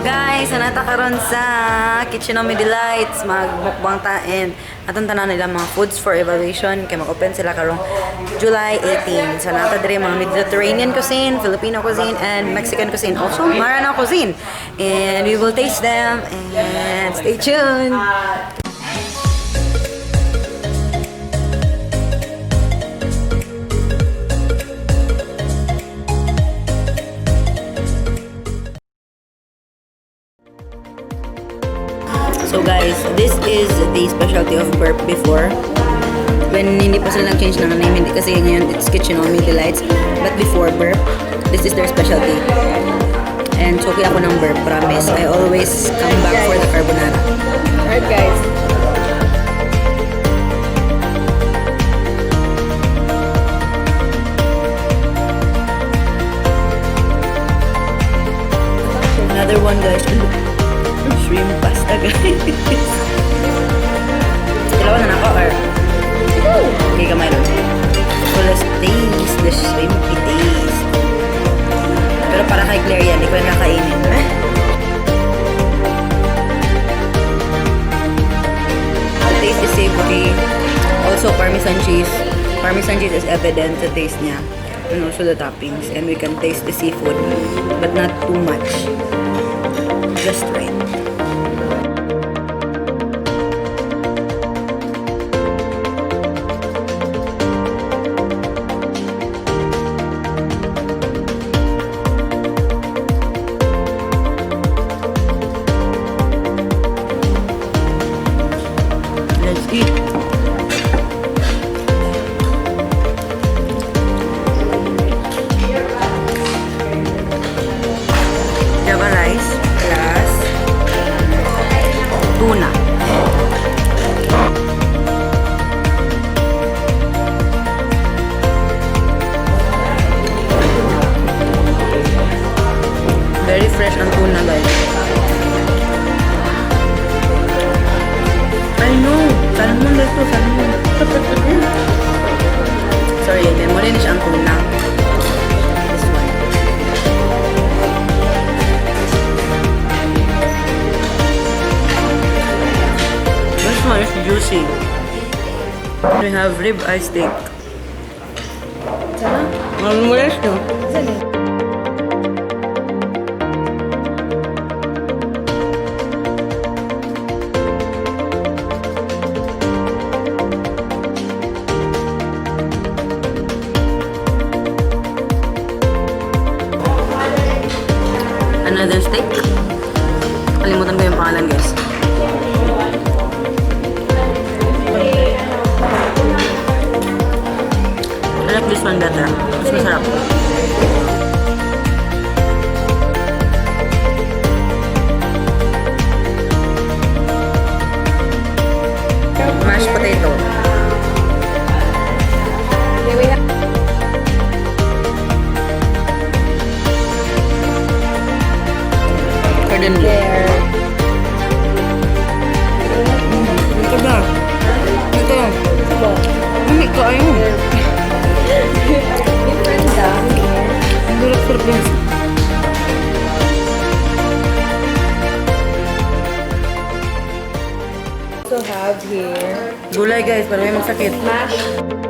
Guys, nata karon sa Kitchenommy Delights mag-mukbang ta and atong tanan nila mga foods for evaluation kay mag-open sila karong July 18. So nata dire mga Mediterranean cuisine, Filipino cuisine and Mexican cuisine, also Maranao cuisine. And we will taste them and stay tuned. So guys, this is the specialty of Burrp before. When hindi pa sila nag-change ng name, hindi kasi ngayon it's Kitchenommy Delights. But before Burrp, this is their specialty. And so kaya ako ng Burrp, promise. I always come back for the carbonara. Alright guys. Another one guys. Shrimp pasta guys. Dalawa na nako or okay kamay lang. So let's taste the shrimpy taste. Pero para kay Claire yan, hindi ko yan kakainin. The taste is savory. Also Parmesan cheese. Parmesan cheese is evident sa taste niya. And also the toppings. And we can taste the seafood. But not too much. Just right. Let's eat. Java rice plus tuna. Very fresh ang tuna guys. I know. Salmon dito, salmon. Sorry, memory na siyang tuna. This one. This one is juicy. We have rib eye steak. Sana? Mamulas nyo. Sana? Another steak. Kalimutan ko yung pangalan guys. I like this one better. Mas masarap. Mashed potato. Here we have Garden there. Ito ba? Ito. Hindi ko ayun. Different down here. Ang sarap guys. Also have here Gulay guys, para may magsakit. mashed